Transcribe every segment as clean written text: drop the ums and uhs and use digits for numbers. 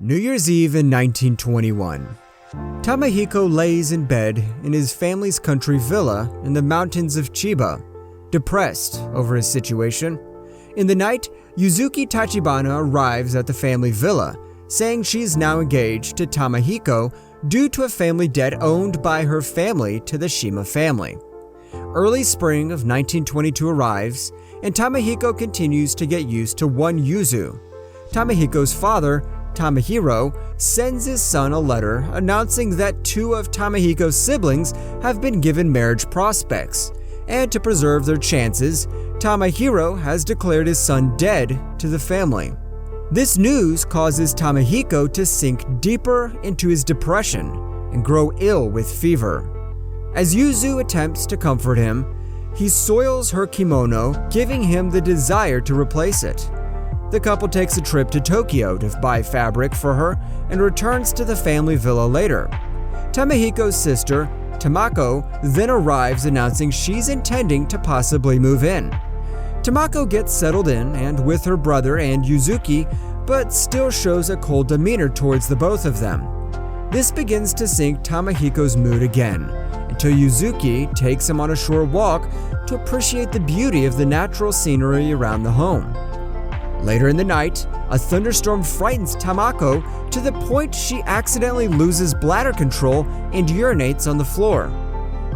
New Year's Eve in 1921. Tamahiko lays in bed in his family's country villa in the mountains of Chiba, depressed over his situation. In the night, Yuzuki Tachibana arrives at the family villa, saying she's now engaged to Tamahiko due to a family debt owed by her family to the Shima family. Early spring of 1922 arrives, and Tamahiko continues to get used to one Yuzu. Tamahiko's father, Tamahiro, sends his son a letter announcing that two of Tamahiko's siblings have been given marriage prospects, and to preserve their chances, Tamahiro has declared his son dead to the family. This news causes Tamahiko to sink deeper into his depression and grow ill with fever. As Yuzu attempts to comfort him, he soils her kimono, giving him the desire to replace it. The couple takes a trip to Tokyo to buy fabric for her and returns to the family villa later. Tamahiko's sister, Tamako, then arrives announcing she's intending to possibly move in. Tamako gets settled in and with her brother and Yuzuki, but still shows a cold demeanor towards the both of them. This begins to sink Tamahiko's mood again, until Yuzuki takes him on a short walk to appreciate the beauty of the natural scenery around the home. Later in the night, a thunderstorm frightens Tamako to the point she accidentally loses bladder control and urinates on the floor.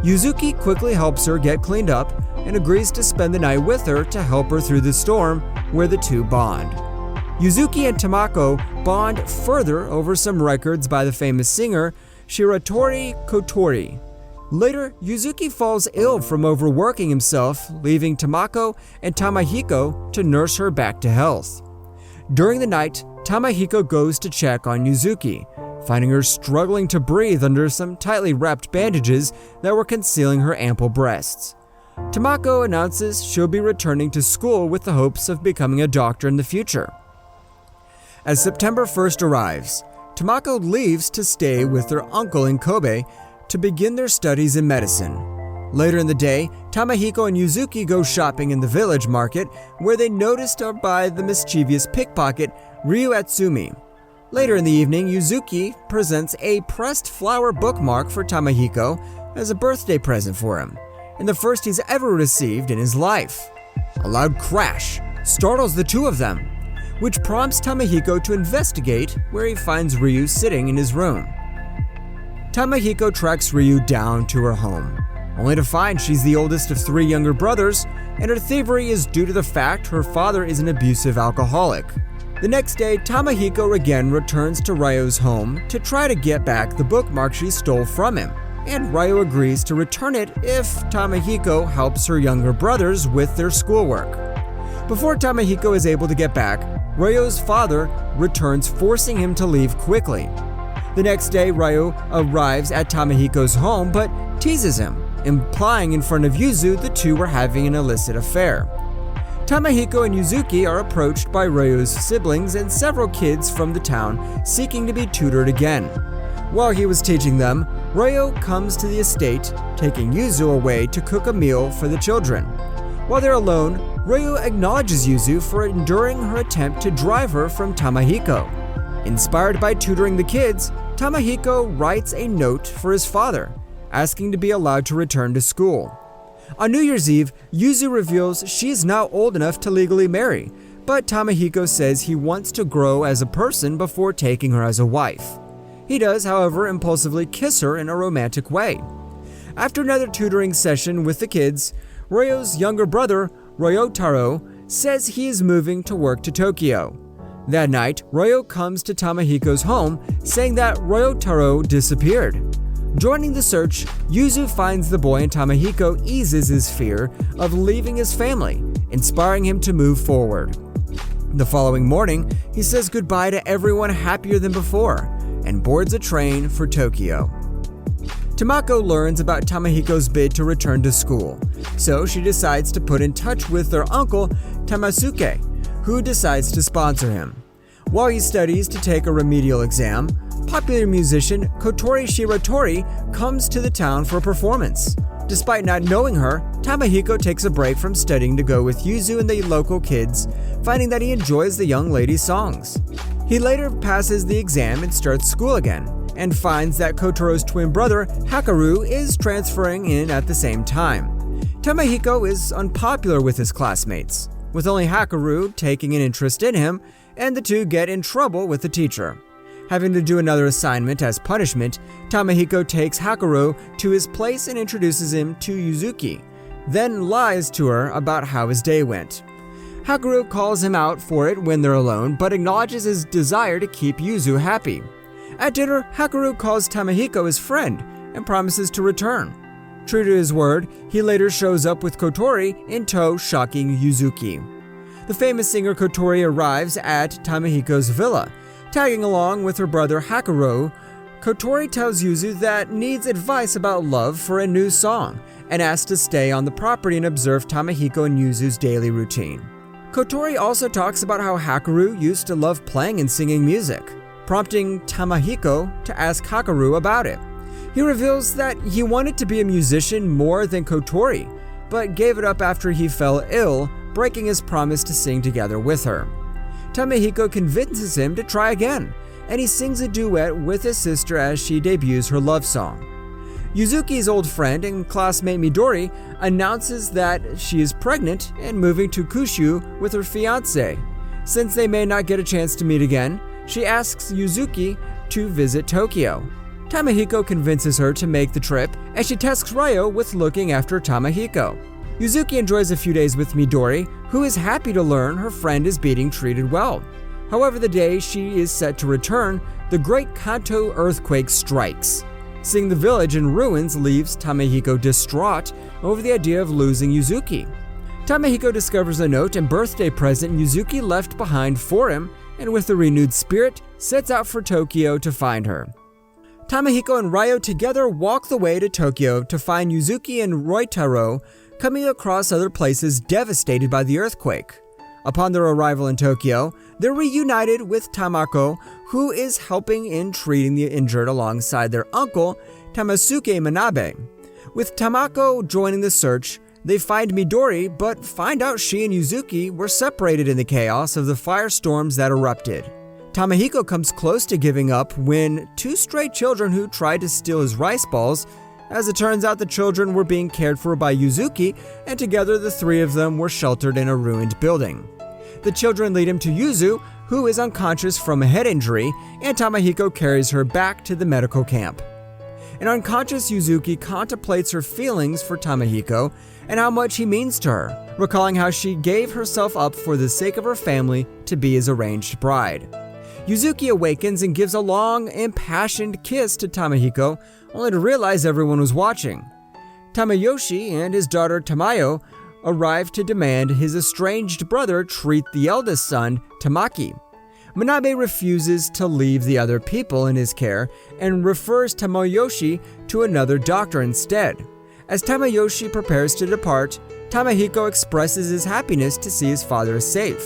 Yuzuki quickly helps her get cleaned up and agrees to spend the night with her to help her through the storm, where the two bond. Yuzuki and Tamako bond further over some records by the famous singer Shiratori Kotori. Later, Yuzuki falls ill from overworking himself, leaving Tamako and Tamahiko to nurse her back to health. During the night, Tamahiko goes to check on Yuzuki, finding her struggling to breathe under some tightly wrapped bandages that were concealing her ample breasts. Tamako announces she'll be returning to school with the hopes of becoming a doctor in the future. As September 1st arrives, Tamako leaves to stay with her uncle in Kobe to begin their studies in medicine. Later in the day, Tamahiko and Yuzuki go shopping in the village market, where they noticed by the mischievous pickpocket Ryu Atsumi. Later in the evening, Yuzuki presents a pressed flower bookmark for Tamahiko as a birthday present for him, and the first he's ever received in his life. A loud crash startles the two of them, which prompts Tamahiko to investigate, where he finds Ryu sitting in his room. Tamahiko tracks Ryu down to her home, only to find she's the oldest of three younger brothers, and her thievery is due to the fact her father is an abusive alcoholic. The next day, Tamahiko again returns to Ryu's home to try to get back the bookmark she stole from him, and Ryu agrees to return it if Tamahiko helps her younger brothers with their schoolwork. Before Tamahiko is able to get back, Ryu's father returns, forcing him to leave quickly. The next day, Ryu arrives at Tamahiko's home but teases him, implying in front of Yuzu the two were having an illicit affair. Tamahiko and Yuzuki are approached by Ryu's siblings and several kids from the town seeking to be tutored again. While he was teaching them, Ryu comes to the estate, taking Yuzu away to cook a meal for the children. While they're alone, Ryu acknowledges Yuzu for enduring her attempt to drive her from Tamahiko. Inspired by tutoring the kids, Tamahiko writes a note for his father, asking to be allowed to return to school. On New Year's Eve, Yuzu reveals she is now old enough to legally marry, but Tamahiko says he wants to grow as a person before taking her as a wife. He does, however, impulsively kiss her in a romantic way. After another tutoring session with the kids, Ryu's younger brother, Ryotaro, says he is moving to work to Tokyo. That night, Ryu comes to Tamahiko's home, saying that Ryotaro disappeared. Joining the search, Yuzu finds the boy and Tamahiko eases his fear of leaving his family, inspiring him to move forward. The following morning, he says goodbye to everyone happier than before, and boards a train for Tokyo. Tamako learns about Tamahiko's bid to return to school, so she decides to put in touch with their uncle, Tamasuke, who decides to sponsor him. While he studies to take a remedial exam, popular musician Kotori Shiratori comes to the town for a performance. Despite not knowing her, Tamahiko takes a break from studying to go with Yuzu and the local kids, finding that he enjoys the young lady's songs. He later passes the exam and starts school again, and finds that Kotoro's twin brother, Hakaru, is transferring in at the same time. Tamahiko is unpopular with his classmates, with only Hakaru taking an interest in him, and the two get in trouble with the teacher. Having to do another assignment as punishment, Tamahiko takes Hakaru to his place and introduces him to Yuzuki, then lies to her about how his day went. Hakaru calls him out for it when they're alone, but acknowledges his desire to keep Yuzu happy. At dinner, Hakaru calls Tamahiko his friend and promises to return. True to his word, he later shows up with Kotori in tow, shocking Yuzuki. The famous singer Kotori arrives at Tamahiko's villa. Tagging along with her brother Hakaru, Kotori tells Yuzu that needs advice about love for a new song, and asks to stay on the property and observe Tamahiko and Yuzu's daily routine. Kotori also talks about how Hakaru used to love playing and singing music, prompting Tamahiko to ask Hakaru about it. He reveals that he wanted to be a musician more than Kotori, but gave it up after he fell ill, breaking his promise to sing together with her. Tamahiko convinces him to try again, and he sings a duet with his sister as she debuts her love song. Yuzuki's old friend and classmate Midori announces that she is pregnant and moving to Kyushu with her fiancé. Since they may not get a chance to meet again, she asks Yuzuki to visit Tokyo. Tamahiko convinces her to make the trip, and she tasks Ryo with looking after Tamahiko. Yuzuki enjoys a few days with Midori, who is happy to learn her friend is being treated well. However, the day she is set to return, the Great Kanto earthquake strikes. Seeing the village in ruins leaves Tamahiko distraught over the idea of losing Yuzuki. Tamahiko discovers a note and birthday present Yuzuki left behind for him, and with a renewed spirit, sets out for Tokyo to find her. Tamahiko and Ryo together walk the way to Tokyo to find Yuzuki and Roitaro coming across other places devastated by the earthquake. Upon their arrival in Tokyo, they're reunited with Tamako, who is helping in treating the injured alongside their uncle, Tamasuke Manabe. With Tamako joining the search, they find Midori, but find out she and Yuzuki were separated in the chaos of the firestorms that erupted. Tamahiko comes close to giving up when two stray children who tried to steal his rice balls. As it turns out, the children were being cared for by Yuzuki, and together the three of them were sheltered in a ruined building. The children lead him to Yuzu, who is unconscious from a head injury, and Tamahiko carries her back to the medical camp. An unconscious Yuzuki contemplates her feelings for Tamahiko and how much he means to her, recalling how she gave herself up for the sake of her family to be his arranged bride. Yuzuki awakens and gives a long, impassioned kiss to Tamahiko, only to realize everyone was watching. Tamayoshi and his daughter Tamayo arrive to demand his estranged brother treat the eldest son, Tamaki. Manabe refuses to leave the other people in his care and refers Tamayoshi to another doctor instead. As Tamayoshi prepares to depart, Tamahiko expresses his happiness to see his father is safe.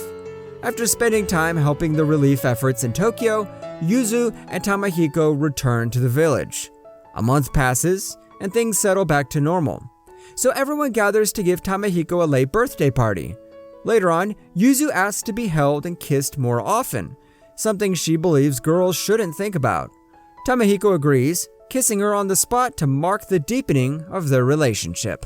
After spending time helping the relief efforts in Tokyo, Yuzu and Tamahiko return to the village. A month passes, and things settle back to normal. So everyone gathers to give Tamahiko a late birthday party. Later on, Yuzu asks to be held and kissed more often, something she believes girls shouldn't think about. Tamahiko agrees, kissing her on the spot to mark the deepening of their relationship.